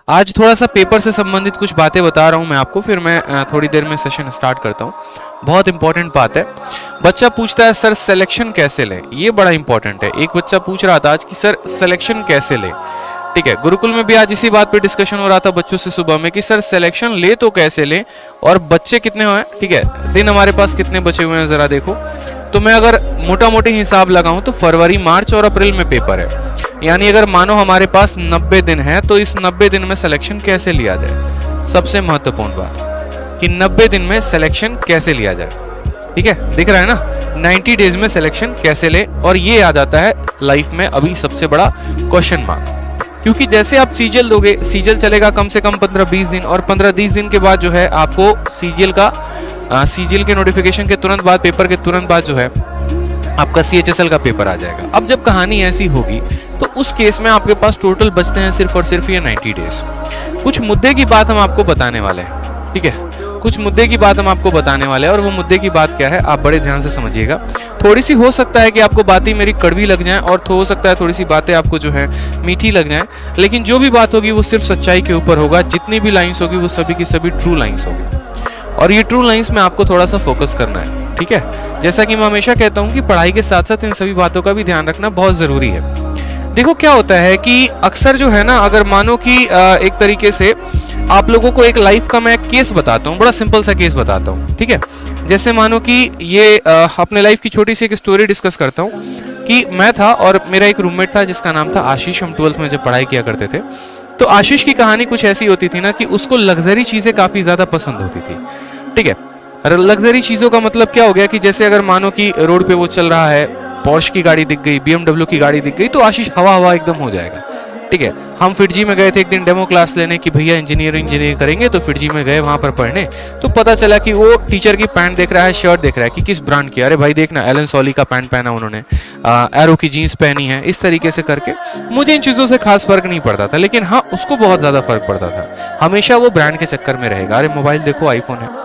आज थोड़ा सा पेपर से संबंधित कुछ बातें बता रहा हूँ मैं आपको, फिर मैं थोड़ी देर में सेशन स्टार्ट करता हूँ। बहुत इंपॉर्टेंट बात है। बच्चा पूछता है सर सिलेक्शन कैसे लें, ये बड़ा इंपॉर्टेंट है। एक बच्चा पूछ रहा था आज कि सर सिलेक्शन कैसे लें। ठीक है, गुरुकुल में भी आज इसी बात पे डिस्कशन हो रहा था बच्चों से सुबह में कि सर सिलेक्शन ले तो कैसे लें और बच्चे कितने हुए हैं। ठीक है, दिन हमारे पास कितने बचे हुए हैं जरा देखो। तो मैं अगर मोटा मोटी हिसाब लगाऊं तो फरवरी, मार्च और अप्रैल में पेपर है। यानी अगर मानो हमारे पास 90 दिन है तो इस 90 दिन में सिलेक्शन कैसे लिया जाए। सबसे महत्वपूर्ण बात कि 90 दिन में सिलेक्शन कैसे लिया जाए। ठीक है, दिख रहा है ना, 90 डेज में सिलेक्शन कैसे ले। और ये आ जाता है लाइफ में अभी सबसे बड़ा क्वेश्चन मार्क, क्योंकि जैसे आप सीजीएल दोगे, सीजीएल चलेगा कम से कम 15-20 दिन और 15-20 दिन के बाद जो है आपको सीजीएल के नोटिफिकेशन के तुरंत बाद, पेपर के तुरंत बाद जो है आपका सीएचएसएल का पेपर आ जाएगा। अब जब कहानी ऐसी होगी तो उस केस में आपके पास टोटल बचते हैं सिर्फ और सिर्फ ये 90 डेज। कुछ मुद्दे की बात हम आपको बताने वाले हैं। ठीक है, कुछ मुद्दे की बात हम आपको बताने वाले हैं और वो मुद्दे की बात क्या है आप बड़े ध्यान से समझिएगा। थोड़ी सी हो सकता है कि आपको बातें मेरी कड़वी लग जाएं और हो सकता है थोड़ी सी बातें आपको जो है मीठी लग जाएं, लेकिन जो भी बात होगी वो सिर्फ सच्चाई के ऊपर होगा। जितनी भी लाइंस होगी वो सभी की सभी ट्रू लाइंस होगी और ये ट्रू लाइंस में आपको थोड़ा सा फोकस करना है। ठीक है, जैसा कि मैं हमेशा कहता हूँ कि पढ़ाई के साथ साथ इन सभी बातों का भी ध्यान रखना बहुत जरूरी है। देखो क्या होता है कि अक्सर जो है ना, अगर मानो कि एक तरीके से आप लोगों को एक लाइफ का मैं केस बताता हूँ, बड़ा सिंपल सा केस बताता हूँ। ठीक है, जैसे मानो कि ये अपने लाइफ की छोटी सी एक स्टोरी डिस्कस करता हूँ कि मैं था और मेरा एक रूममेट था जिसका नाम था आशीष। हम 12th में जब पढ़ाई किया करते थे तो आशीष की कहानी कुछ ऐसी होती थी ना कि उसको लग्जरी चीजें काफी ज्यादा पसंद होती थी। ठीक है, लग्जरी चीजों का मतलब क्या हो गया कि जैसे अगर मानो कि रोड पे वो चल रहा है, पोर्श की गाड़ी दिख गई, BMW की गाड़ी दिख गई तो आशीष हवा एकदम हो जाएगा। ठीक है, हम फिटजी में गए थे एक दिन डेमो क्लास लेने की भैया इंजीनियरिंग करेंगे, तो फिटजी में गए वहां पर पढ़ने। तो पता चला कि वो टीचर की पैंट देख रहा है, शर्ट देख रहा है कि किस ब्रांड की। अरे भाई देखना एलन सॉली का पैंट पहना उन्होंने, एरो की जीन्स पहनी है, इस तरीके से करके। मुझे इन चीजों से खास फर्क नहीं पड़ता था, लेकिन हाँ उसको बहुत ज्यादा फर्क पड़ता था। हमेशा वो ब्रांड के चक्कर में रहेगा। अरे मोबाइल देखो आईफोन है।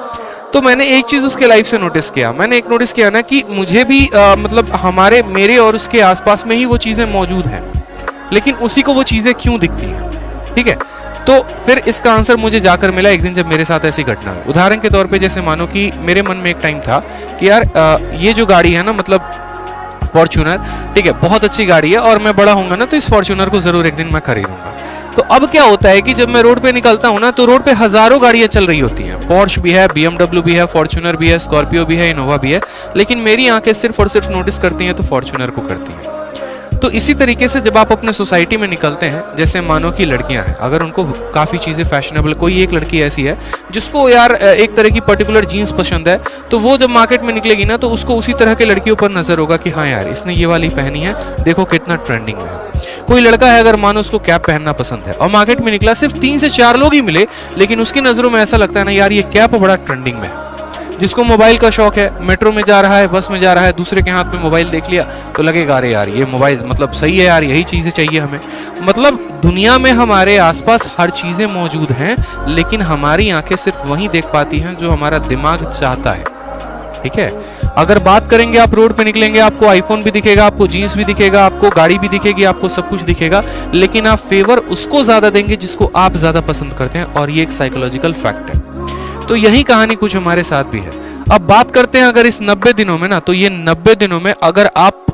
तो मैंने एक चीज उसके लाइफ से नोटिस किया। मैंने एक नोटिस किया ना कि मुझे भी मतलब मेरे और उसके आसपास में ही वो चीजें मौजूद हैं, लेकिन उसी को वो चीजें क्यों दिखती हैं। ठीक है, तो फिर इसका आंसर मुझे जाकर मिला एक दिन जब मेरे साथ ऐसी घटना हुई। उदाहरण के तौर पे जैसे मानो कि मेरे मन में एक टाइम था कि यार ये जो गाड़ी है ना, मतलब फॉर्च्यूनर, ठीक है बहुत अच्छी गाड़ी है और मैं बड़ा होऊंगा ना तो इस फॉर्च्यूनर को जरूर एक दिन मैं खरीदूंगा। तो अब क्या होता है कि जब मैं रोड पे निकलता हूँ ना तो रोड पे हजारों गाड़ियां चल रही होती हैं। पोर्श भी है, BMW भी है, फॉर्च्यूनर भी है, स्कॉर्पियो भी है, इनोवा भी है, लेकिन मेरी आंखें सिर्फ और सिर्फ नोटिस करती हैं तो फॉर्च्यूनर को करती हैं। तो इसी तरीके से जब आप अपने सोसाइटी में निकलते हैं, जैसे मानो कि लड़कियां हैं, अगर उनको काफ़ी चीज़ें फैशनेबल, कोई एक लड़की ऐसी है जिसको यार एक तरह की पर्टिकुलर जीन्स पसंद है, तो वो जब मार्केट में निकलेगी ना तो उसको उसी तरह के लड़कियों पर नजर होगा कि हाँ यार इसने ये वाली पहनी है, देखो कितना ट्रेंडिंग है। कोई लड़का है अगर मानो उसको कैप पहनना पसंद है और मार्केट में निकला, सिर्फ 3 से 4 लोग ही मिले, लेकिन उसकी नज़रों में ऐसा लगता है ना यार ये कैप बड़ा ट्रेंडिंग में है। जिसको मोबाइल का शौक है, मेट्रो में जा रहा है, बस में जा रहा है, दूसरे के हाथ में मोबाइल देख लिया तो लगेगा अरे यार ये मोबाइल मतलब सही है यार, यही चीज़ें चाहिए हमें। मतलब दुनिया में हमारे आसपास हर चीज़ें मौजूद हैं, लेकिन हमारी आंखें सिर्फ वही देख पाती हैं जो हमारा दिमाग चाहता है। ठीक है, अगर बात करेंगे आप रोड पे निकलेंगे, आपको आईफोन भी दिखेगा, आपको जीन्स भी दिखेगा, आपको गाड़ी भी दिखेगी, आपको सब कुछ दिखेगा, लेकिन आप फेवर उसको ज्यादा देंगे जिसको आप ज्यादा पसंद करते हैं, और ये एक साइकोलॉजिकल फैक्ट है। तो यही कहानी कुछ हमारे साथ भी है। अब बात करते हैं अगर इस 90 दिनों में ना, तो ये 90 दिनों में अगर आप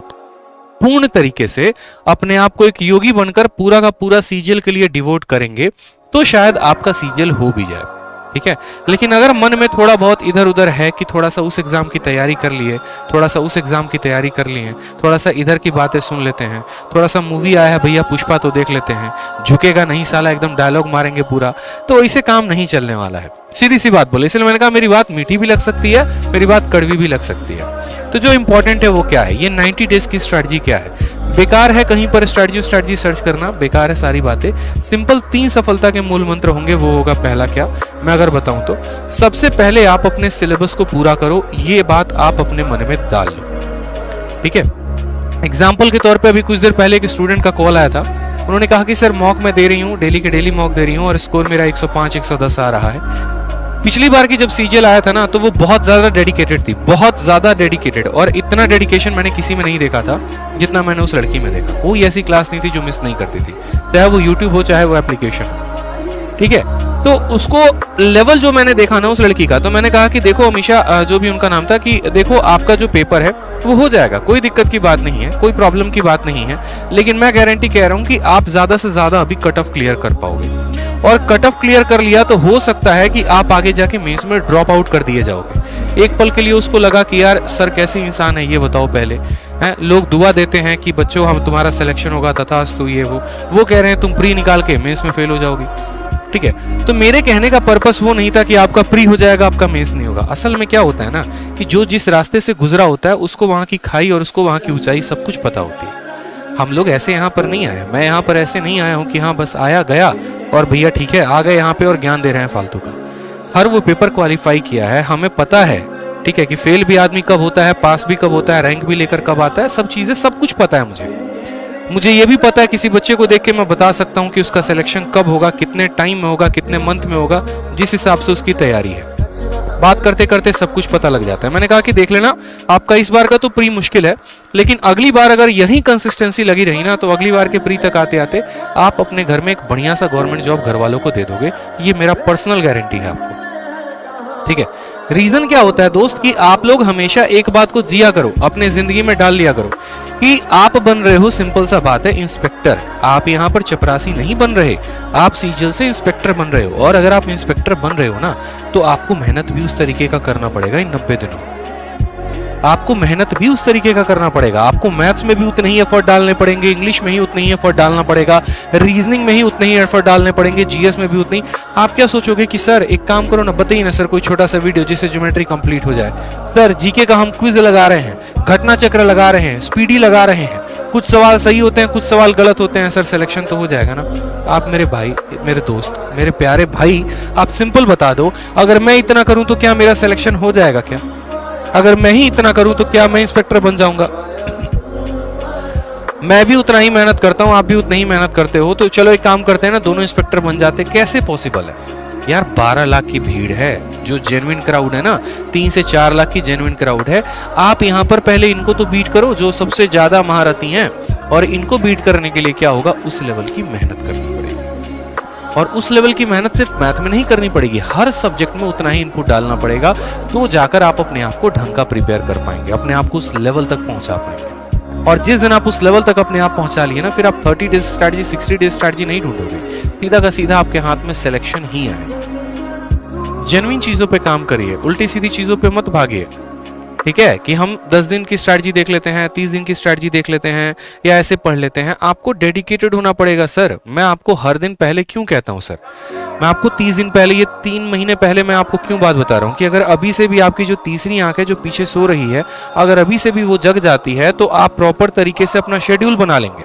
पूर्ण तरीके से अपने आप को एक योगी बनकर पूरा का पूरा सीजीएल के लिए डिवोट करेंगे तो शायद आपका सीजीएल हो भी जाए। ठीक है, लेकिन अगर मन में थोड़ा बहुत इधर उधर है कि थोड़ा सा उस एग्जाम की तैयारी कर लिए, थोड़ा सा उस एग्जाम की तैयारी कर लिए, थोड़ा सा इधर की बातें सुन लेते हैं, थोड़ा सा मूवी आया है भैया पुष्पा तो देख लेते हैं, झुकेगा नहीं साला एकदम डायलॉग मारेंगे पूरा, तो इसे काम नहीं चलने वाला है। सीधी सी बात बोले, इसलिए मैंने कहा मेरी बात मीठी भी लग सकती है, मेरी बात कड़वी भी लग सकती है। तो जो इंपॉर्टेंट है वो क्या है, ये 90 डेज की स्ट्रैटेजी क्या है। बेकार है कहीं पर स्ट्रैटेजी सर्च करना, बेकार है सारी बातें। सिंपल 3 सफलता के मूल मंत्र होंगे। वो होगा पहला क्या, मैं अगर बताऊं तो सबसे पहले आप अपने सिलेबस को पूरा करो, ये बात आप अपने मन में डाल लो। ठीक है, एग्जाम्पल के तौर पे अभी कुछ देर पहले एक स्टूडेंट का कॉल आया था। उन्होंने कहा कि सर मॉक मैं दे रही हूँ, डेली के डेली मॉक दे रही हूँ और स्कोर मेरा 105 110 आ रहा है। पिछली बार की जब सीजीएल आया था ना तो वो बहुत ज्यादा डेडिकेटेड थी, बहुत ज्यादा डेडिकेटेड, और इतना डेडिकेशन मैंने किसी में नहीं देखा था जितना मैंने उस लड़की में देखा। कोई ऐसी क्लास नहीं थी जो मिस नहीं करती थी, चाहे वो यूट्यूब हो चाहे वो एप्लीकेशन हो। ठीक है। तो उसको लेवल जो मैंने देखा ना उस लड़की का, तो मैंने कहा कि देखो अमीशा, जो भी उनका नाम था, कि देखो आपका जो पेपर है वो हो जाएगा, कोई दिक्कत की बात नहीं है, कोई प्रॉब्लम की बात नहीं है, लेकिन मैं गारंटी कह रहा हूँ कि आप ज्यादा से ज्यादा अभी कट ऑफ क्लियर कर पाओगे, और कट ऑफ क्लियर कर लिया तो हो सकता है कि आप आगे जाके मेंस में ड्रॉप आउट कर दिए जाओगे। एक पल के लिए उसको लगा कि यार सर कैसे इंसान है ये बताओ पहले, हैं लोग दुआ देते हैं कि बच्चों हम तुम्हारा सिलेक्शन होगा तथास्तु ये वो कह रहे हैं तुम प्री निकाल के मेंस में फेल हो जाओगी, ठीक है। तो मेरे कहने का पर्पस वो नहीं था कि आपका प्री हो जाएगा आपका मेंस नहीं होगा। असल में क्या होता है ना कि जो जिस रास्ते से गुजरा होता है उसको वहां की खाई और उसको वहां की ऊंचाई सब कुछ पता होती है। हम लोग ऐसे यहाँ पर नहीं आए, मैं यहाँ पर ऐसे नहीं आया हूँ कि हाँ बस आया गया और भैया ठीक है आ गए यहाँ पे और ज्ञान दे रहे हैं फालतू का। हर वो पेपर क्वालिफाई किया है, हमें पता है, ठीक है, कि फेल भी आदमी कब होता है, पास भी कब होता है, रैंक भी लेकर कब आता है, सब चीजें सब कुछ पता है मुझे ये भी पता है किसी बच्चे को देख के मैं बता सकता हूँ कि उसका सिलेक्शन कब होगा, कितने टाइम में होगा, कितने मंथ में होगा, जिस हिसाब से उसकी तैयारी है। बात करते करते सब कुछ पता लग जाता है। मैंने कहा कि देख लेना आपका इस बार का तो प्री मुश्किल है, लेकिन अगली बार अगर यही कंसिस्टेंसी लगी रही ना तो अगली बार के प्री तक आते आते आप अपने घर में एक बढ़िया सा गवर्नमेंट जॉब घर वालों को दे दोगे, ये मेरा पर्सनल गारंटी है आपको, ठीक है। रीजन क्या होता है दोस्त कि आप लोग हमेशा एक बात को जिया करो, अपने जिंदगी में डाल लिया करो कि आप बन रहे हो, सिंपल सा बात है, इंस्पेक्टर। आप यहाँ पर चपरासी नहीं बन रहे, आप सीजल से इंस्पेक्टर बन रहे हो। और अगर आप इंस्पेक्टर बन रहे हो ना तो आपको मेहनत भी उस तरीके का करना पड़ेगा इन 90 दिनों। आपको मेहनत भी उस तरीके का करना पड़ेगा, आपको मैथ्स में भी उतने ही एफर्ट डालने पड़ेंगे, इंग्लिश में ही उतने ही एफर्ट डालना पड़ेगा, रीजनिंग में ही उतने ही एफर्ट डालने पड़ेंगे, जीएस में भी उतनी। आप क्या सोचोगे कि सर एक काम करो ना, बताइए ना सर कोई छोटा सा वीडियो जिससे ज्योमेट्री कंप्लीट हो जाए। सर जीके का हम क्विज लगा रहे हैं, घटना चक्र लगा रहे हैं, स्पीडी लगा रहे हैं, कुछ सवाल सही होते हैं कुछ सवाल गलत होते हैं, सर सिलेक्शन तो हो जाएगा ना। आप मेरे भाई, मेरे दोस्त, मेरे प्यारे भाई, आप सिंपल बता दो, अगर मैं इतना करूं तो क्या मेरा सिलेक्शन हो जाएगा क्या? अगर मैं ही इतना करूं तो क्या मैं इंस्पेक्टर बन जाऊंगा? मैं भी उतना ही मेहनत करता हूं, आप भी उतना ही मेहनत करते हो, तो चलो एक काम करते हैं ना, दोनों इंस्पेक्टर बन जाते। कैसे पॉसिबल है यार? 12 लाख की भीड़ है, जो जेन्युइन क्राउड है ना, 3 से 4 लाख की जेन्युइन क्राउड है। आप यहाँ पर पहले इनको तो बीट करो जो सबसे ज्यादा महारथी हैं, और इनको बीट करने के लिए क्या होगा, उस लेवल की मेहनत करनी पड़ेगी। और उस लेवल की मेहनत सिर्फ मैथ में नहीं करनी पड़ेगी, हर सब्जेक्ट में उतना ही इनपुट डालना पड़ेगा, तो जाकर आप अपने आप को ढंग का प्रिपेयर कर पाएंगे, अपने आप को उस लेवल तक पहुंचा पाएंगे। और जिस दिन आप उस लेवल तक अपने आप पहुंचा लिए ना, फिर आप 30 डेज स्ट्रैटेजी 60 डेज स्ट्रैटेजी नहीं ढूंढोगे, सीधा का सीधा आपके हाथ में सिलेक्शन ही आएगा। जेन्युइन चीजों पे काम करिए, उल्टी सीधी चीजों पे मत भागिए, ठीक है, कि हम 10 दिन की स्ट्रैटेजी देख लेते हैं, 30 दिन की स्ट्रैटेजी देख लेते हैं, या ऐसे पढ़ लेते हैं। आपको डेडिकेटेड होना पड़ेगा सर। मैं आपको हर दिन पहले क्यों कहता हूं सर, मैं आपको 30 दिन पहले, ये 3 महीने पहले मैं आपको क्यों बात बता रहा हूं कि अगर अभी से भी आपकी जो तीसरी आंख है जो पीछे सो रही है, अगर अभी से भी वो जग जाती है तो आप प्रॉपर तरीके से अपना शेड्यूल बना लेंगे,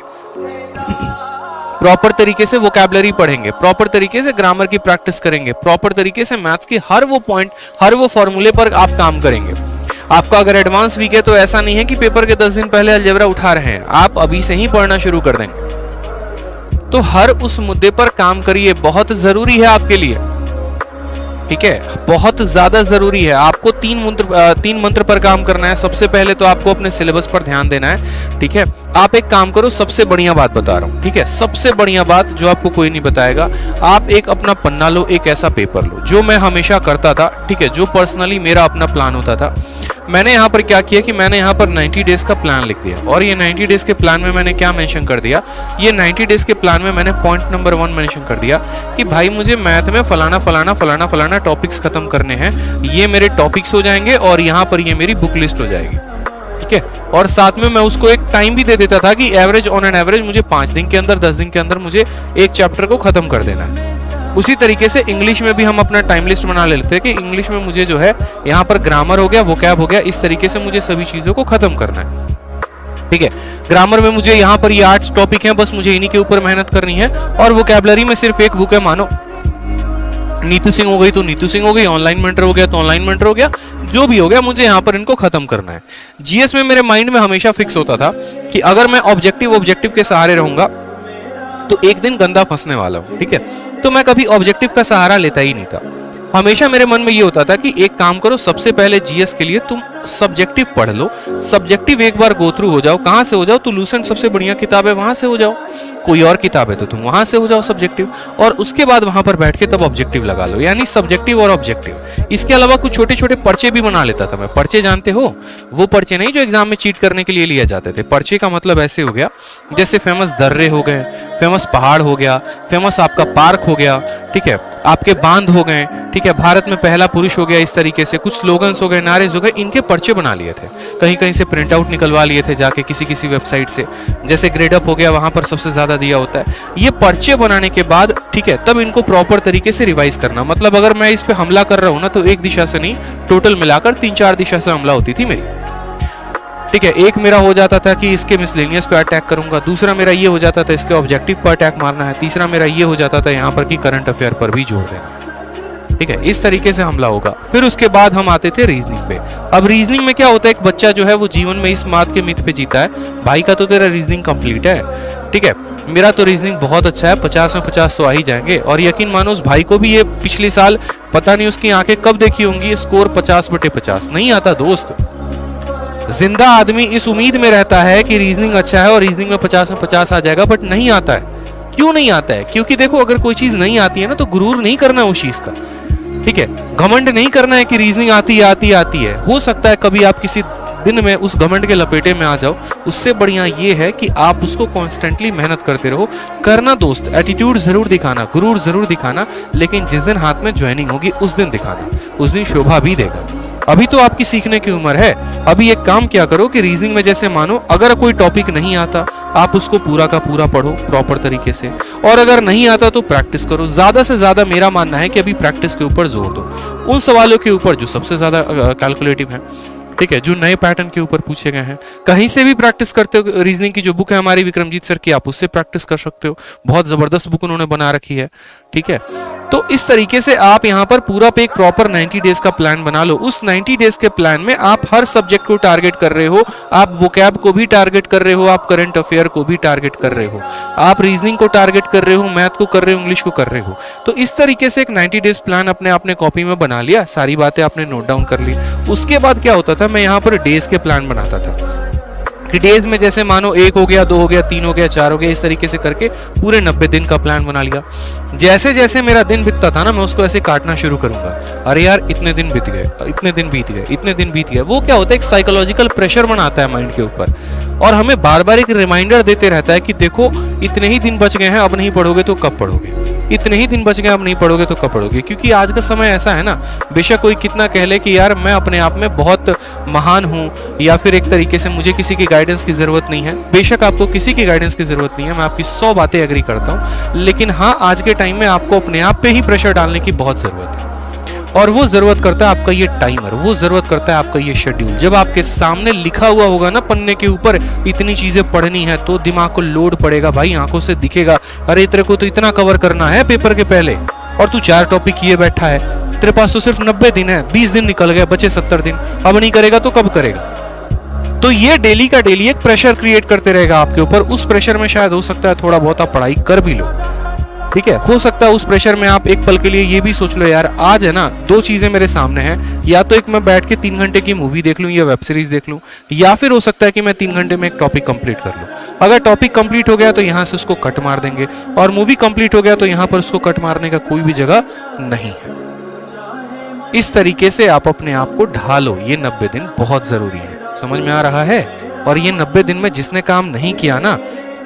प्रॉपर तरीके से वोकैबुलरी पढ़ेंगे, प्रॉपर तरीके से ग्रामर की प्रैक्टिस करेंगे, प्रॉपर तरीके से मैथ्स के हर वो पॉइंट, हर वो फॉर्मूले पर आप काम करेंगे। आपका अगर एडवांस वीक है तो ऐसा नहीं है कि पेपर के 10 दिन पहले अलजेब्रा उठा रहे हैं, आप अभी से ही पढ़ना शुरू कर देंगे। तो हर उस मुद्दे पर काम करिए, बहुत जरूरी है आपके लिए, ठीक है, बहुत ज्यादा जरूरी है। आपको 3 मंत्र पर काम करना है। सबसे पहले तो आपको अपने सिलेबस पर ध्यान देना है, ठीक है। आप एक काम करो, सबसे बढ़िया बात बता रहा हूं, ठीक है, सबसे बढ़िया बात जो आपको कोई नहीं बताएगा, आप एक अपना पन्ना लो, एक ऐसा पेपर लो, जो मैं हमेशा करता था, ठीक है, जो पर्सनली मेरा अपना प्लान होता था। मैंने यहाँ पर क्या किया कि मैंने यहाँ पर 90 डेज का प्लान लिख दिया, और ये 90 डेज के प्लान में मैंने क्या मेंशन कर दिया, ये 90 डेज के प्लान में मैंने पॉइंट नंबर 1 मेंशन कर दिया कि भाई मुझे मैथ में फलाना फलाना फलाना फलाना टॉपिक्स खत्म करने हैं, ये मेरे टॉपिक्स हो जाएंगे और यहाँ पर ये मेरी बुक लिस्ट हो जाएगी, ठीक है। और साथ में मैं उसको एक टाइम भी दे देता था कि एवरेज, ऑन एन एवरेज मुझे 5 दिन के अंदर, 10 दिन के अंदर मुझे एक चैप्टर को खत्म कर देना है। उसी तरीके से इंग्लिश में भी हम अपना टाइम लिस्ट बना लेते हैं कि इंग्लिश में मुझे जो है यहाँ पर ग्रामर हो गया, वोकैब हो गया, इस तरीके से मुझे सभी चीजों को खत्म करना है, ठीक है। ग्रामर में मुझे यहाँ पर ये 8 टॉपिक हैं, बस मुझे इन्हीं के ऊपर मेहनत करनी है। और वोकैबुलरी में सिर्फ एक बुक है, मानो नीतू सिंह हो गई तो नीतू सिंह हो गई, ऑनलाइन मेंटर हो गया तो ऑनलाइन मेंटर हो गया, जो भी हो गया मुझे यहाँ पर इनको खत्म करना है। जीएस में मेरे माइंड में हमेशा फिक्स होता था कि अगर मैं ऑब्जेक्टिव के सहारे रहूंगा तो एक दिन गंदा फंसने वाला हूं, ठीक है। तो मैं कभी ऑब्जेक्टिव का सहारा लेता ही नहीं था। हमेशा मेरे मन में ये होता था कि एक काम करो, सबसे पहले जीएस के लिए तुम सब्जेक्टिव पढ़ लो, सब्जेक्टिव एक बार गो थ्रू हो जाओ, कहां से हो जाओ तो लूसेंट सबसे बढ़िया किताब है, वहां से हो जाओ। कोई और किताब है तो तुम वहां से हो जाओ सब्जेक्टिव, और उसके बाद वहां पर बैठ के तब ऑब्जेक्टिव लगा लो, यानी सब्जेक्टिव और ऑब्जेक्टिव। इसके अलावा कुछ छोटे छोटे पर्चे भी बना लेता था मैं। पर्चे जानते हो, वो पर्चे नहीं जो एग्जाम में चीट करने के लिए लिए जाते थे। पर्चे का मतलब ऐसे हो गया जैसे फेमस दर्रे हो गए, फेमस पहाड़ हो गया, फेमस आपका पार्क हो गया, ठीक है, आपके बांध हो गए, ठीक है, भारत में पहला पुरुष हो गया, इस तरीके से कुछ स्लोगन्स हो गए, नारेज हो गए, इनके पर्चे बना लिए थे। कहीं कहीं से प्रिंट आउट निकलवा लिए थे जाके किसी किसी वेबसाइट से, जैसे ग्रेड अप हो गया, वहां पर सबसे ज्यादा दिया होता है। ये पर्चे बनाने के बाद, ठीक है, तब इनको प्रॉपर तरीके से रिवाइज करना। मतलब अगर मैं इस पे हमला कर रहा हूं ना, तो एक दिशा से नहीं, टोटल मिलाकर 3-4 दिशा से हमला होती थी मेरी, ठीक है। एक मेरा हो जाता था कि इसके मिसलेनियस पे अटैक करूंगा, दूसरा मेरा ये हो जाता था इसके ऑब्जेक्टिव पर अटैक मारना है, तीसरा मेरा ये हो जाता था यहाँ पर कि करंट अफेयर पर भी जोड़ देना, ठीक है। इस तरीके से हमला होगा। फिर उसके बाद हम आते थे रीजनिंग पे। अब रीजनिंग में क्या होता है, एक बच्चा जो है वो जीवन में इस बात के मिथ पे जीता है, भाई का तो तेरा रीजनिंग कंप्लीट है, ठीक है, मेरा तो रीजनिंग बहुत अच्छा है, 50 में 50 तो आ ही जाएंगे। और यकीन मानो उस भाई को भी ये पिछले साल पता नहीं उसकी आंखें कब देखी होंगी, स्कोर 50/50 नहीं आता दोस्त। जिंदा आदमी इस उम्मीद में रहता है कि रीजनिंग अच्छा है और रीजनिंग में 50 में 50 आ जाएगा, बट नहीं आता है। क्यों नहीं आता है? क्योंकि देखो, अगर कोई चीज नहीं आती है ना, तो गुरूर नहीं करना उस चीज का, ठीक है, घमंड नहीं करना है कि रीजनिंग आती है। हो सकता है कभी आप किसी दिन में उस घमंड के लपेटे में आ जाओ, उससे बढ़िया ये है कि आप उसको कॉन्स्टेंटली मेहनत करते रहो। करना दोस्त, एटीट्यूड जरूर दिखाना, गुरूर जरूर दिखाना, लेकिन जिस दिन हाथ में ज्वाइनिंग होगी उस दिन दिखाना, उस दिन शोभा भी देगा। अभी तो आपकी सीखने की उम्र है। अभी एक काम क्या करो कि रीजनिंग में जैसे मानो अगर कोई टॉपिक नहीं आता, आप उसको पूरा का पूरा पढ़ो प्रॉपर तरीके से, और अगर नहीं आता तो प्रैक्टिस करो। ज्यादा से ज्यादा मेरा मानना है कि अभी प्रैक्टिस के ऊपर जोर दो, उन सवालों के ऊपर जो सबसे ज्यादा कैलकुलेटिव है, ठीक है, जो नए पैटर्न के ऊपर पूछे गए हैं। कहीं से भी प्रैक्टिस करते हो, रीजनिंग की जो बुक है हमारी विक्रमजीत सर की, आप उससे प्रैक्टिस कर सकते हो, बहुत जबरदस्त बुक उन्होंने बना रखी है, ठीक है। तो इस तरीके से आप यहाँ पर पूरा पे एक प्रॉपर 90 डेज का प्लान बना लो। उस 90 डेज के प्लान में आप हर सब्जेक्ट को टारगेट कर रहे हो, आप वोकैब को भी टारगेट कर रहे हो, आप करंट अफेयर को भी टारगेट कर रहे हो, आप रीजनिंग को टारगेट कर रहे हो, मैथ को कर रहे हो, इंग्लिश को कर रहे हो। तो इस तरीके से एक 90 डेज प्लान अपने आपने कॉपी में बना लिया, सारी बातें आपने नोट डाउन कर ली। उसके बाद क्या होता था, मैं यहाँ पर डेज के प्लान बनाता था कि डेज में जैसे मानो 1 हो गया, 2 हो गया, 3 हो गया, 4 हो गया, इस तरीके से करके पूरे 90 दिन का प्लान बना लिया। जैसे जैसे मेरा दिन बीतता था ना, मैं उसको ऐसे काटना शुरू करूंगा, अरे यार इतने दिन बीत गए, इतने दिन बीत गए, इतने दिन बीत गए। वो क्या होता है, एक साइकोलॉजिकल प्रेशर बनाता है माइंड के ऊपर, और हमें बार बार एक रिमाइंडर देते रहता है कि देखो इतने ही दिन बच गए हैं, अब नहीं पढ़ोगे तो कब पढ़ोगे, इतने ही दिन बच गए, अब नहीं पढ़ोगे तो कब पढ़ोगे। क्योंकि आज का समय ऐसा है ना, बेशक कोई कितना कह ले कि यार मैं अपने आप में बहुत महान हूं, या फिर एक तरीके से मुझे किसी की गाइडेंस की जरूरत नहीं है। बेशक आपको किसी की गाइडेंस की जरूरत नहीं है, मैं आपकी 100 बातें एग्री करता हूं, लेकिन हाँ, आज के टाइम में आपको अपने आप पे ही प्रेशर डालने की बहुत जरूरत है। और वो जरूरत करता है आपका ये टाइमर, वो जरूरत करता है आपका ये शेड्यूल। जब आपके सामने लिखा हुआ होगा ना पन्ने के ऊपर, इतनी चीजें पढ़नी है, तो दिमाग को लोड पड़ेगा भाई, आंखों से दिखेगा, अरे तेरे को तो इतना कवर करना है पेपर के पहले, और तू 4 टॉपिक किए बैठा है, तेरे पास तो सिर्फ 90 दिन है, 20 दिन निकल गए, बचे 70 दिन, अब नहीं करेगा तो कब करेगा। तो ये डेली का डेली एक प्रेशर क्रिएट करते रहेगा आपके ऊपर। उस प्रेशर में शायद हो सकता है थोड़ा बहुत आप पढ़ाई कर भी लो, ठीक है, हो सकता है उस प्रेशर में आप एक पल के लिए ये भी सोच लो, यार आज है ना 2 चीजें मेरे सामने हैं, या तो एक मैं बैठ के 3 घंटे की मूवी देख लूं या वेब सीरीज देख लूं, या फिर हो सकता है कि मैं 3 घंटे में एक टॉपिक कंप्लीट कर लूं। अगर टॉपिक कंप्लीट हो गया तो यहां से उसको कट मार देंगे, और मूवी कंप्लीट हो गया तो यहां पर उसको कट मारने का कोई भी जगह नहीं है। इस तरीके से आप अपने आप को ढालो, ये 90 दिन बहुत जरूरी है। समझ में आ रहा है? और ये 90 दिन में जिसने काम नहीं किया ना,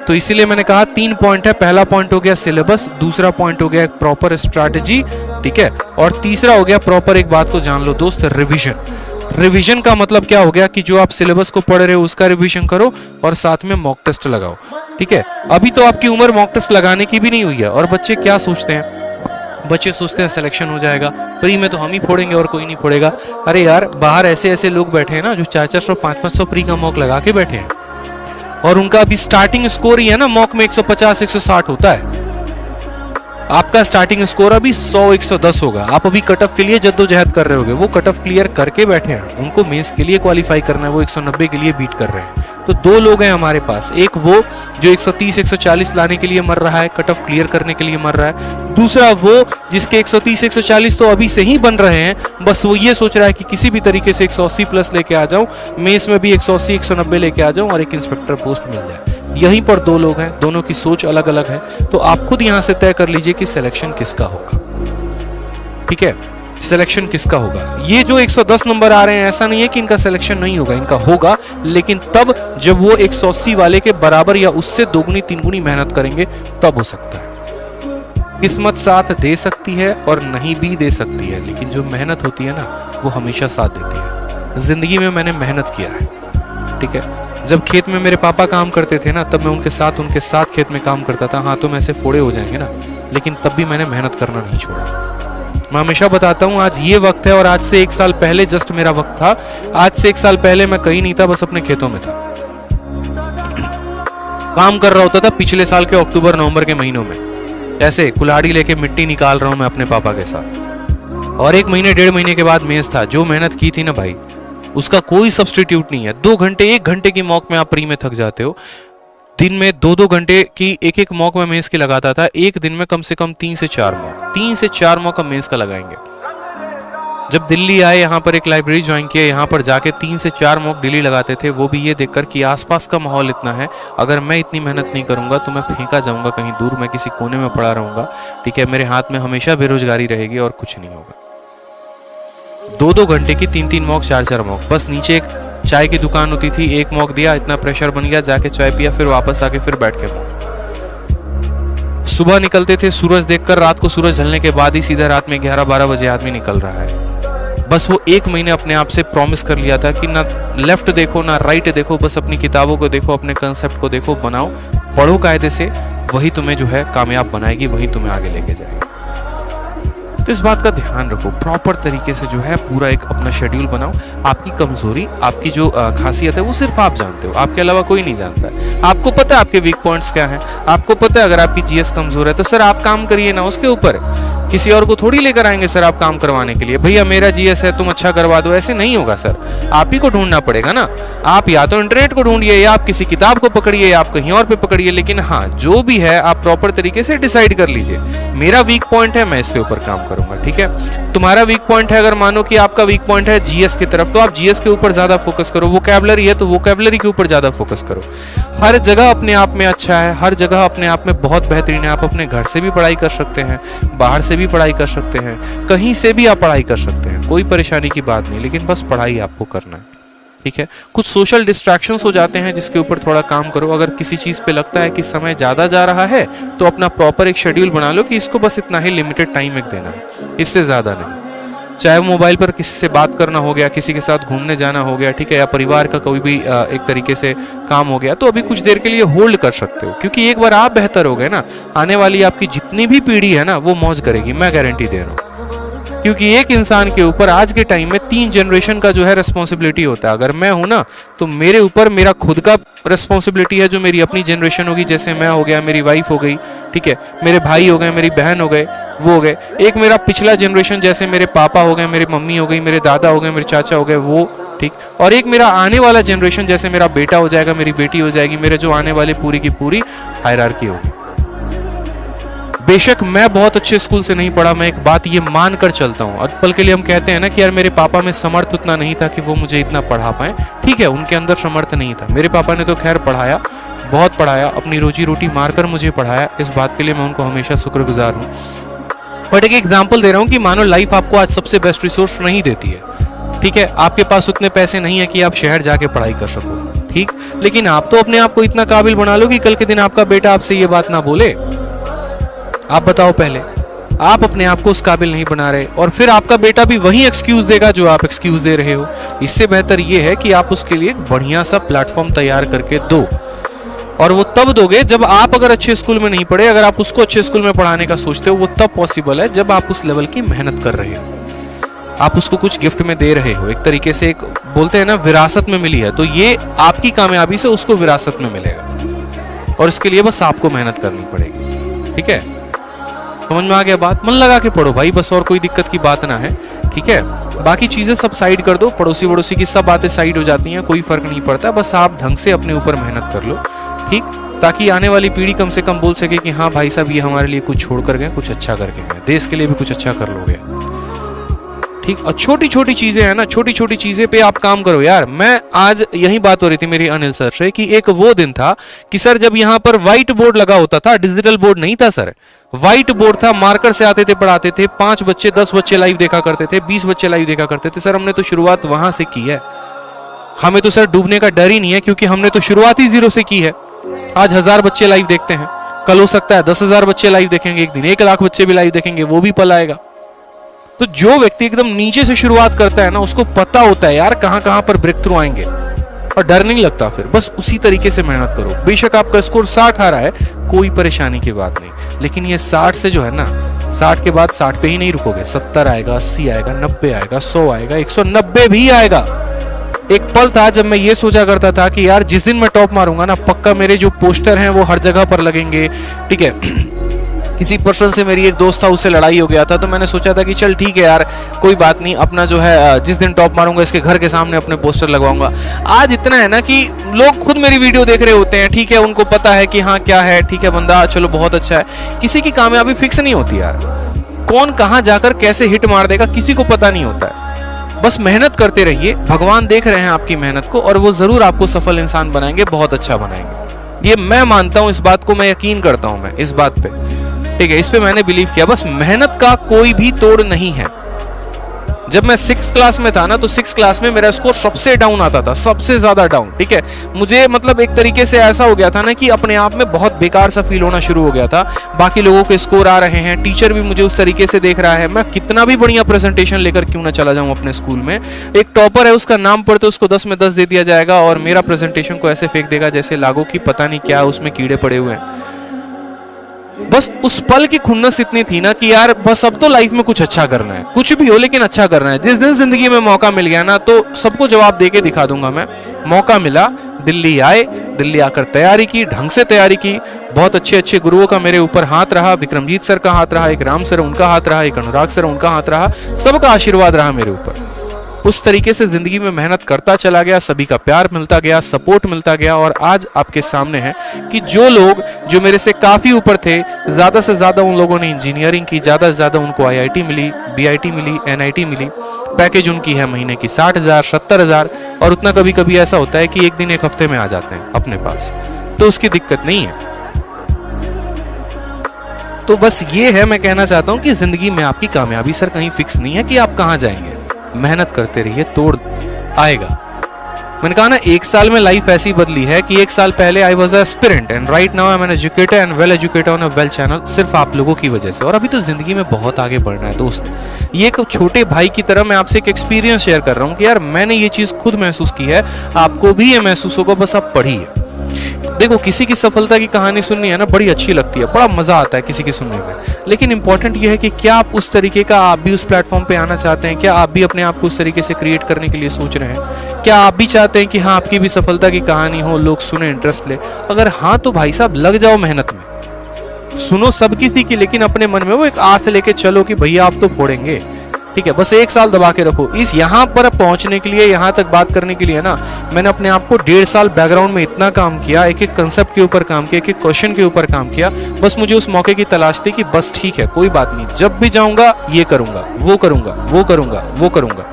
तो इसीलिए मैंने कहा 3 पॉइंट है। पहला पॉइंट हो गया सिलेबस, दूसरा पॉइंट हो गया एक प्रॉपर स्ट्रैटेजी, ठीक है, और तीसरा हो गया प्रॉपर, एक बात को जान लो दोस्त, रिवीजन। रिवीजन का मतलब क्या हो गया कि जो आप सिलेबस को पढ़ रहे हो उसका रिवीजन करो, और साथ में मॉक टेस्ट लगाओ, ठीक है। अभी तो आपकी उम्र मॉक टेस्ट लगाने की भी नहीं हुई है, और बच्चे क्या सोचते हैं, बच्चे सोचते हैं सिलेक्शन हो जाएगा, प्री में तो हम ही फोड़ेंगे और कोई नहीं फोड़ेगा। अरे यार, बाहर ऐसे ऐसे लोग बैठे हैं ना जो 400-400, 500-500 प्री का मॉक लगा के बैठे हैं, और उनका अभी स्टार्टिंग स्कोर ही है ना मॉक में 150-160 होता है। आपका स्टार्टिंग स्कोर अभी 100-110 होगा। आप अभी कट ऑफ के लिए जद्दोजहद कर रहे होगे, वो कट ऑफ क्लियर करके बैठे हैं, उनको मेंस के लिए क्वालिफाई करना है, वो 190 के लिए बीट कर रहे हैं। तो 2 लोग हैं हमारे पास, एक वो जो 130-140 लाने के लिए मर रहा है, कट ऑफ क्लियर करने के लिए मर रहा है, दूसरा वो जिसके 130-140 तो अभी से ही बन रहे हैं, बस वो ये सोच रहा है कि किसी भी तरीके से 180 प्लस लेके आ जाऊं, मेंस में भी 180-190 लेके आ जाऊं और एक इंस्पेक्टर पोस्ट मिल जाए। यहीं पर दो लोग हैं, दोनों की सोच अलग अलग है, तो आप खुद यहां से तय कर लीजिए कि सिलेक्शन किसका होगा। ठीक है, सिलेक्शन किसका होगा। ये जो 110 नंबर आ रहे हैं, ऐसा नहीं है कि इनका सिलेक्शन नहीं होगा, इनका होगा, लेकिन तब जब वो 180 वाले के बराबर या उससे दोगुनी तीन मेहनत करेंगे तब हो सकता है। किस्मत साथ दे सकती है और नहीं भी दे सकती है, लेकिन जो मेहनत होती है ना वो हमेशा साथ देती है। जिंदगी में मैंने मेहनत किया है, ठीक है। जब खेत में मेरे पापा काम करते थे ना, तब मैं उनके साथ खेत में काम करता था। हाँ, तो मैं ऐसे फोड़े हो जाएंगे ना, लेकिन तब भी मैंने मेहनत करना नहीं छोड़ा। मैं हमेशा बताता हूँ, आज ये वक्त है और आज से 1 साल पहले जस्ट मेरा वक्त था। आज से 1 साल पहले मैं कहीं नहीं था, बस अपने खेतों में था, काम कर रहा होता था पिछले साल के अक्टूबर नवंबर के महीनों में। ऐसे कुल्हाड़ी लेके मिट्टी निकाल रहा हूं मैं अपने पापा के साथ। और 1 महीने 1.5 महीने के बाद मेज था। जो मेहनत की थी ना भाई, उसका कोई सब्स्टिट्यूट नहीं है। 2 घंटे 1 घंटे की मॉक में आप प्री में थक जाते हो। दिन में 2-2 घंटे की एक मॉक में मेज की लगाता था। एक दिन में कम से कम 3 से 4 मॉक, 3 से 4 मॉक हम मेज का लगाएंगे। जब दिल्ली आए, यहाँ पर एक लाइब्रेरी ज्वाइन किया, यहाँ पर जाके 3 से 4 मॉक डेली लगाते थे। वो भी ये देखकर कि आसपास का माहौल इतना है, अगर मैं इतनी मेहनत नहीं करूंगा तो मैं फेंका जाऊंगा कहीं दूर, मैं किसी कोने में पड़ा रहूंगा। ठीक है, मेरे हाथ में हमेशा बेरोजगारी रहेगी और कुछ नहीं होगा। 2-2 घंटे की 3-3 मॉक, 4-4 मॉक। बस नीचे एक चाय की दुकान होती थी, 1 मॉक दिया, इतना प्रेशर बन गया, जाके चाय पिया, फिर वापस आके फिर बैठ के मॉक। सुबह निकलते थे सूरज देखकर, रात को सूरज ढलने के बाद ही सीधा रात में 11-12 बजे आदमी निकल रहा है। बस वो 1 महीने अपने आप से प्रॉमिस कर लिया था कि ना लेफ्ट देखो ना राइट देखो, बस अपनी किताबों को देखो, अपने कंसेप्ट को देखो, बनाओ, पढ़ो कायदे से। वही तुम्हें जो है कामयाब बनाएगी, वही तुम्हें आगे लेके जाएगी। तो इस बात का ध्यान रखो, प्रॉपर तरीके से जो है पूरा एक अपना शेड्यूल बनाओ। आपकी कमजोरी, आपकी जो खासियत है वो सिर्फ आप जानते हो, आपके अलावा कोई नहीं जानता है। आपको पता है आपके वीक पॉइंट्स क्या हैं, आपको पता है अगर आपकी जीएस कमजोर है तो सर आप काम करिए ना उसके ऊपर। किसी और को थोड़ी लेकर आएंगे सर आप काम करवाने के लिए, भैया मेरा जीएस है तुम अच्छा करवा दो, ऐसे नहीं होगा सर। आप ही को ढूंढना पड़ेगा ना। आप या तो इंटरनेट को ढूंढिए, या आप किसी किताब को पकड़िए, या आप कहीं और पे पकड़िए, लेकिन हाँ जो भी है आप प्रॉपर तरीके से डिसाइड कर लीजिए, मेरा वीक पॉइंट है मैं इसके ऊपर काम करूंगा। ठीक है, तुम्हारा वीक पॉइंट है, अगर मानो कि आपका वीक पॉइंट है जीएस की तरफ, तो आप जीएस के ऊपर ज्यादा फोकस करो। वोकैबुलरी है तो वोकैबुलरी के ऊपर ज्यादा फोकस करो। हर जगह अपने आप में अच्छा है, हर जगह अपने आप में बहुत बेहतरीन है। आप अपने घर से भी पढ़ाई कर सकते हैं, बाहर से भी पढ़ाई कर सकते हैं, कहीं से भी आप पढ़ाई कर सकते हैं, कोई परेशानी की बात नहीं, लेकिन बस पढ़ाई आपको करना है। ठीक है, कुछ सोशल डिस्ट्रैक्शंस हो जाते हैं जिसके ऊपर थोड़ा काम करो। अगर किसी चीज पे लगता है कि समय ज्यादा जा रहा है तो अपना प्रॉपर एक शेड्यूल बना लो कि इसको बस इतना ही लिमिटेड टाइम एक देना है, इससे ज्यादा नहीं। चाहे वो मोबाइल पर किसी से बात करना हो गया, किसी के साथ घूमने जाना हो गया, ठीक है, या परिवार का कोई भी एक तरीके से काम हो गया, तो अभी कुछ देर के लिए होल्ड कर सकते हो, क्योंकि एक बार आप बेहतर हो गए ना, आने वाली आपकी जितनी भी पीढ़ी है ना वो मौज करेगी, मैं गारंटी दे रहा हूँ। क्योंकि एक इंसान के ऊपर आज के टाइम में 3 जनरेशन का जो है रिस्पॉन्सिबिलिटी होता है। अगर मैं हूं ना तो मेरे ऊपर मेरा खुद का रिस्पॉन्सिबिलिटी है, जो मेरी अपनी जनरेशन होगी, जैसे मैं हो गया, मेरी वाइफ हो गई, ठीक है, मेरे भाई हो गए, मेरी बहन हो गए, वो हो गए। एक मेरा पिछला जनरेशन, जैसे मेरे पापा हो गए, मेरी मम्मी हो गई, मेरे दादा हो गए, मेरे चाचा हो गए, वो ठीक। और एक मेरा आने वाला जनरेशन, जैसे मेरा बेटा हो जाएगा, मेरी बेटी हो जाएगी, मेरे जो आने वाले पूरी की पूरी हायरार्की होगी। बेशक मैं बहुत अच्छे स्कूल से नहीं पढ़ा, मैं एक बात ये मान कर चलता हूँ। पल के लिए हम कहते हैं ना कि यार मेरे पापा में समर्थ उतना नहीं था कि वो मुझे इतना पढ़ा पाए। ठीक है, उनके अंदर समर्थ नहीं था। मेरे पापा ने तो खैर पढ़ाया, बहुत पढ़ाया, अपनी रोजी रोटी मारकर मुझे पढ़ाया, इस बात के लिए मैं उनको हमेशा शुक्रगुजार हूँ। बट एक एग्जाम्पल दे रहा हूँ कि मानो लाइफ आपको आज सबसे बेस्ट रिसोर्स नहीं देती है, ठीक है, आपके पास उतने पैसे नहीं है कि आप शहर जाके पढ़ाई कर सको, ठीक, लेकिन आप तो अपने आप को इतना काबिल बना लो कि कल के दिन आपका बेटा आपसे ये बात ना बोले। आप बताओ, पहले आप अपने आप को उस काबिल नहीं बना रहे और फिर आपका बेटा भी वही एक्सक्यूज देगा जो आप एक्सक्यूज दे रहे हो। इससे बेहतर ये है कि आप उसके लिए बढ़िया सा प्लेटफॉर्म तैयार करके दो, और वो तब दोगे जब आप अगर अच्छे स्कूल में नहीं पढ़े। अगर आप उसको अच्छे स्कूल में पढ़ाने का सोचते हो, वो तब पॉसिबल है जब आप उस लेवल की मेहनत कर रहे हो, आप उसको कुछ गिफ्ट में दे रहे हो। एक तरीके से एक बोलते हैं ना विरासत में मिली है, तो ये आपकी कामयाबी से उसको विरासत में मिलेगा, और इसके लिए बस आपको मेहनत करनी पड़ेगी। ठीक है, समझ में आ गया बात? मन लगा के पढ़ो भाई, बस और कोई दिक्कत की बात ना है। ठीक है, बाकी चीजें सब साइड कर दो, पड़ोसी वड़ोसी की सब बातें साइड हो जाती हैं, कोई फर्क नहीं पड़ता। बस आप ढंग से अपने ऊपर मेहनत कर लो, ठीक, ताकि आने वाली पीढ़ी कम से कम बोल सके कि हाँ भाई साहब ये हमारे लिए कुछ छोड़ कर गए, कुछ अच्छा करके गए, देश के लिए भी कुछ अच्छा कर लोगे। ठीक। और छोटी छोटी चीजें है ना, छोटी छोटी चीजें पे आप काम करो यार। मैं आज यही बात हो रही थी मेरी अनिल सर से कि एक वो दिन था कि सर जब यहाँ पर व्हाइट बोर्ड लगा होता था, डिजिटल बोर्ड नहीं था सर, व्हाइट बोर्ड था, मार्कर से आते थे पढ़ाते थे, 5 बच्चे 10 बच्चे लाइव देखा करते थे, 20 बच्चे लाइव देखा करते थे। सर हमने तो शुरुआत वहां से की है, हमें तो सर डूबने का डर ही नहीं है, क्योंकि हमने तो शुरुआत ही 0 से की है। आज 1000 बच्चे लाइव देखते हैं, कल हो सकता है 10,000 बच्चे लाइव देखेंगे, एक दिन 1 लाख बच्चे भी लाइव देखेंगे, वो भी पल आएगा। तो जो व्यक्ति एकदम नीचे से शुरुआत करता है ना, उसको पता होता है यार कहां कहां पर ब्रेक थ्रू आएंगे, और डर नहीं लगता। फिर बस उसी तरीके से मेहनत करो। बेशक आपका स्कोर 60 आ रहा है, कोई परेशानी की बात नहीं, लेकिन ये 60 से जो है ना, 60 के बाद 60 पे ही नहीं रुकोगे, 70 आएगा, 80 आएगा, 90 आएगा, 100 आएगा, 190 भी आएगा। एक पल था जब मैं ये सोचा करता था कि यार जिस दिन मैं टॉप मारूंगा ना, पक्का मेरे जो पोस्टर हैं वो हर जगह पर लगेंगे, ठीक है। किसी पर्सन से मेरी एक दोस्त था, उससे लड़ाई हो गया था, तो मैंने सोचा था कि चल ठीक है यार, कोई बात नहीं, अपना जो है जिस दिन टॉप मारूंगा इसके घर के सामने अपने पोस्टर लगवाऊंगा। आज इतना है ना कि लोग खुद मेरी वीडियो देख रहे होते हैं, ठीक है, उनको पता है कि हाँ क्या है, ठीक है बंदा, चलो बहुत अच्छा है। किसी की कामयाबी फिक्स नहीं होती यार, कौन कहाँ जाकर कैसे हिट मार देगा किसी को पता नहीं होता है। बस मेहनत करते रहिए, भगवान देख रहे हैं आपकी मेहनत को, और वो जरूर आपको सफल इंसान बनाएंगे, बहुत अच्छा बनाएंगे। ये मैं मानता हूं, इस बात को मैं यकीन करता हूं, मैं इस बात पे, ठीक है, इस पे मैंने बिलीव किया। बस मेहनत का कोई भी तोड़ नहीं है। जब मैं 6th क्लास में था ना, तो 6th क्लास में मेरा स्कोर सबसे डाउन आता था, सबसे ज्यादा डाउन, ठीक है। मुझे मतलब एक तरीके से ऐसा हो गया था ना कि अपने आप में बहुत बेकार सा फील होना शुरू हो गया था। बाकी लोगों के स्कोर आ रहे हैं, टीचर भी मुझे उस तरीके से देख रहा है, मैं कितना भी बढ़िया प्रेजेंटेशन लेकर क्यों ना चला जाऊं अपने स्कूल में, एक टॉपर है उसका नाम पढ़ते उसको 10 में 10 दे दिया जाएगा, और मेरा प्रेजेंटेशन को ऐसे फेंक देगा जैसे लागो की पता नहीं क्या उसमें कीड़े पड़े हुए हैं। बस उस पल की खुन्नस इतनी थी ना कि यार बस अब तो लाइफ में कुछ अच्छा करना है, कुछ भी हो लेकिन अच्छा करना है। जिस दिन जिंदगी में मौका मिल गया ना, तो सबको जवाब देके दिखा दूंगा मैं। मौका मिला, दिल्ली आए, दिल्ली आकर तैयारी की, ढंग से तैयारी की, बहुत अच्छे अच्छे गुरुओं का मेरे ऊपर हाथ रहा, विक्रमजीत सर का हाथ रहा, एक राम सर उनका हाथ रहा, एक अनुराग सर उनका हाथ रहा, सबका आशीर्वाद रहा मेरे ऊपर। उस तरीके से जिंदगी में मेहनत करता चला गया, सभी का प्यार मिलता गया, सपोर्ट मिलता गया, और आज आपके सामने है कि जो लोग जो मेरे से काफी ऊपर थे, ज्यादा से ज्यादा उन लोगों ने इंजीनियरिंग की, ज्यादा से ज्यादा उनको IIT मिली, BIT मिली, NIT मिली, पैकेज उनकी है महीने की 60,000 70,000, और उतना कभी कभी ऐसा होता है कि एक दिन एक हफ्ते में आ जाते हैं अपने पास, तो उसकी दिक्कत नहीं है। तो बस ये है, मैं कहना चाहता हूं कि जिंदगी में आपकी कामयाबी सर कहीं फिक्स नहीं है कि आप कहां जाएंगे, मेहनत करते रहिए, तोड़ आएगा। मैंने कहा ना, 1 साल में लाइफ ऐसी बदली है कि 1 साल पहले I was aspirant and right now I am an educator and well educated on a well channel, सिर्फ आप लोगों की वजह से। और अभी तो जिंदगी में बहुत आगे बढ़ना है दोस्त। ये एक छोटे भाई की तरह मैं आपसे एक एक्सपीरियंस शेयर कर रहा हूँ कि यार मैंने ये चीज खुद महसूस की है, आपको भी ये महसूस होगा, बस आप पढ़िए। देखो, किसी की सफलता की कहानी सुननी है ना, बड़ी अच्छी लगती है, बड़ा मजा आता है किसी की सुनने में, लेकिन इंपॉर्टेंट ये है कि क्या आप उस तरीके का, आप भी उस प्लेटफॉर्म पे आना चाहते हैं, क्या आप भी अपने आप को उस तरीके से क्रिएट करने के लिए सोच रहे हैं, क्या आप भी चाहते हैं कि हाँ आपकी भी सफलता की कहानी हो, लोग सुने, इंटरेस्ट ले। अगर हाँ तो भाई साहब लग जाओ मेहनत में, सुनो सब किसी की, लेकिन अपने मन में वो एक आस लेके चलो कि भैया आप तो फोड़ेंगे, ठीक है। बस 1 साल दबा के रखो। इस यहाँ पर पहुंचने के लिए, यहाँ तक बात करने के लिए ना, मैंने अपने आप को 1.5 साल बैकग्राउंड में इतना काम किया, एक एक कंसेप्ट के ऊपर काम किया, एक एक क्वेश्चन के ऊपर काम किया। बस मुझे उस मौके की तलाश थी कि बस ठीक है, कोई बात नहीं, जब भी जाऊंगा ये करूंगा, वो करूंगा, वो करूंगा, वो करूंगा,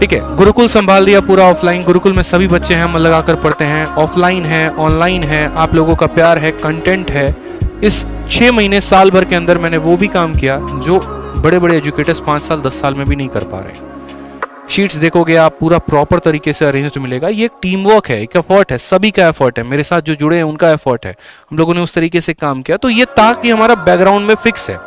ठीक है। गुरुकुल संभाल दिया पूरा ऑफलाइन। गुरुकुल में सभी बच्चे हैं, मन लगाकर पढ़ते हैं, ऑफलाइन है, ऑनलाइन है, आप लोगों का प्यार है, कंटेंट है। इस 6 महीने साल भर के अंदर मैंने वो भी काम किया जो बड़े बड़े एजुकेटर्स 5 साल 10 साल में भी नहीं कर पा रहे। शीट्स देखोगे आप, पूरा प्रॉपर तरीके से अरेंज्ड मिलेगा। ये एक टीम वर्क है, एक एफर्ट है, सभी का एफर्ट है, मेरे साथ जो जुड़े हैं उनका एफर्ट है, हम लोगों ने उस तरीके से काम किया। तो ये था कि हमारा बैकग्राउंड में फिक्स है।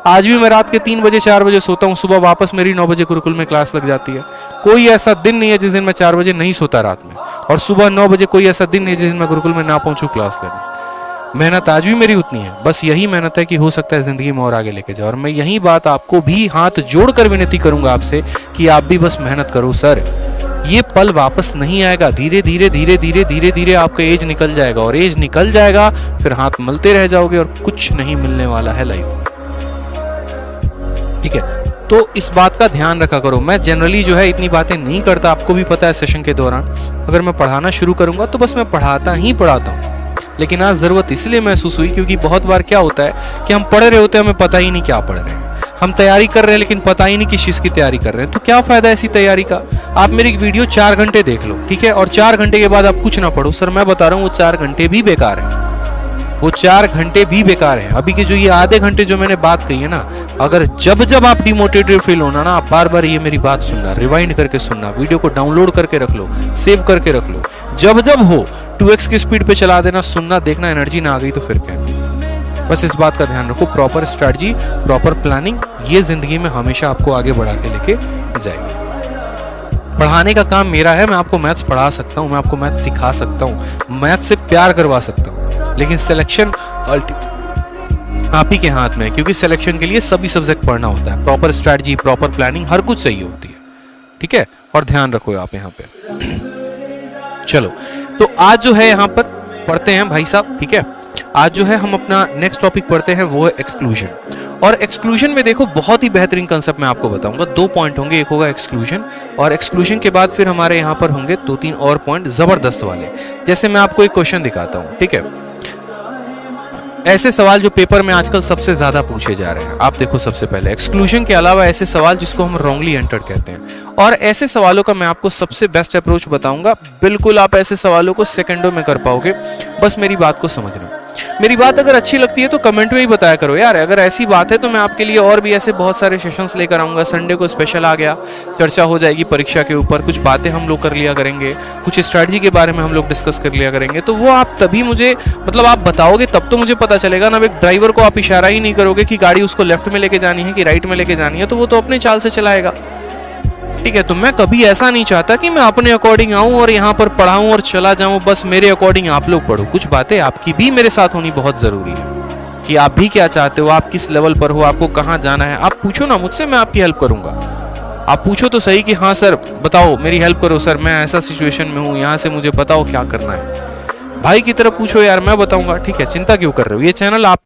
आज भी मैं रात के 3 बजे 4 बजे सोता हूँ, सुबह वापस मेरी 9 बजे गुरुकुल में क्लास लग जाती है। कोई ऐसा दिन नहीं है जिस दिन मैं 4 बजे नहीं सोता रात में, और सुबह 9 बजे कोई ऐसा दिन नहीं है जिस दिन मैं गुरुकुल में ना पहुंचूं क्लास लेने। मेहनत आज भी मेरी उतनी है, बस यही मेहनत है कि हो सकता है जिंदगी में और आगे लेके जाओ। और मैं यही बात आपको भी हाथ जोड़कर विनती करूंगा आपसे कि आप भी बस मेहनत करो सर। ये पल वापस नहीं आएगा, धीरे धीरे धीरे धीरे धीरे धीरे आपका एज निकल जाएगा, और एज निकल जाएगा फिर हाथ मलते रह जाओगे और कुछ नहीं मिलने वाला है लाइफ में, ठीक है। तो इस बात का ध्यान रखा करो। मैं जनरली जो है इतनी बातें नहीं करता, आपको भी पता है सेशन के दौरान। अगर मैं पढ़ाना शुरू करूंगा तो बस मैं पढ़ाता ही पढ़ाता हूँ, लेकिन आज जरूरत इसलिए महसूस हुई क्योंकि बहुत बार क्या होता है कि हम पढ़ रहे होते हैं, हमें पता ही नहीं क्या पढ़ रहे हैं। हम तैयारी कर रहे हैं लेकिन पता ही नहीं किस चीज की तैयारी कर रहे हैं, तो क्या फायदा ऐसी तैयारी का। आप मेरी वीडियो 4 घंटे देख लो, ठीक है, और 4 घंटे के बाद आप कुछ ना पढ़ो, सर मैं बता रहा हूँ वो 4 घंटे भी बेकार है, वो 4 घंटे भी बेकार है। अभी के जो ये आधे घंटे जो मैंने बात कही है ना, अगर जब जब आप डिमोटिवेटेड फील होना ना, आप बार बार ये मेरी बात सुनना, रिवाइंड करके सुनना, वीडियो को डाउनलोड करके रख लो, सेव करके रख लो, जब जब हो 2x की स्पीड पे चला देना, सुनना, देखना, एनर्जी ना आ गई तो फिर क्या। बस इस बात का ध्यान रखो, प्रॉपर स्ट्रेटजी, प्रॉपर प्लानिंग, ये जिंदगी में हमेशा आपको आगे बढ़ा के लेके जाएगी। पढ़ाने का काम मेरा है, मैं आपको मैथ्स पढ़ा सकता हूँ, मैं आपको मैथ्स सिखा सकता हूँ, मैथ्स से प्यार करवा सकता हूँ, लेकिन सिलेक्शन आप ही के हाथ में है, क्योंकि सिलेक्शन के लिए सभी सब्जेक्ट पढ़ना होता है, प्रॉपर स्ट्रेटजी, प्रॉपर प्लानिंग, हर कुछ सही होती है, ठीक है। और ध्यान रखो आप यहाँ पे। चलो, तो आज जो है यहाँ पर पढ़ते हैं भाई साहब, ठीक है, आज जो है हम अपना नेक्स्ट टॉपिक पढ़ते हैं, वो है एक्सक्लूजन। और एक्सक्लूजन में देखो बहुत ही बेहतरीन कंसेप्ट मैं आपको बताऊंगा, 2 पॉइंट होंगे, एक होगा एक्सक्लूजन, और एक्सक्लूजन के बाद फिर हमारे यहाँ पर होंगे 2-3 और पॉइंट जबरदस्त वाले। जैसे मैं आपको एक क्वेश्चन दिखाता हूँ, ठीक है, ऐसे सवाल जो पेपर में आजकल सबसे ज्यादा पूछे जा रहे हैं, आप देखो सबसे पहले एक्सक्लूजन के अलावा ऐसे सवाल जिसको हम रॉन्गली एंटर्ड कहते हैं, और ऐसे सवालों का मैं आपको सबसे बेस्ट अप्रोच बताऊंगा। बिल्कुल आप ऐसे सवालों को सेकंडों में कर पाओगे, बस मेरी बात को समझना। मेरी बात अगर अच्छी लगती है तो कमेंट में ही बताया करो यार, अगर ऐसी बात है तो मैं आपके लिए और भी ऐसे बहुत सारे सेशंस लेकर आऊंगा। संडे को स्पेशल आ गया, चर्चा हो जाएगी परीक्षा के ऊपर, कुछ बातें हम लोग कर लिया करेंगे, कुछ स्ट्रैटेजी के बारे में हम लोग डिस्कस कर लिया करेंगे, तो वो आप तभी मुझे, मतलब आप बताओगे तब तो मुझे पता चलेगा ना। एक ड्राइवर को आप इशारा ही नहीं करोगे कि गाड़ी उसको लेफ्ट में लेके जानी है कि राइट में लेके जानी है, तो वो तो अपने चाल से चलाएगा, ठीक है। तो मैं कभी ऐसा नहीं चाहता कि मैं अपने अकॉर्डिंग आऊं और यहाँ पर पढ़ाऊं और चला जाऊं, बस मेरे अकॉर्डिंग आप लोग पढ़ो। कुछ बातें आपकी भी मेरे साथ होनी बहुत जरूरी है कि आप भी क्या चाहते हो, आप किस लेवल पर हो, आपको कहाँ जाना है। आप पूछो ना मुझसे, मैं आपकी हेल्प करूंगा। आप पूछो तो सही कि हाँ सर बताओ, मेरी हेल्प करो सर, मैं ऐसा सिचुएशन में हूँ, यहाँ से मुझे बताओ क्या करना है। भाई की तरफ पूछो यार, मैं बताऊंगा, ठीक है। चिंता क्यों कर रहे हो, ये चैनल आप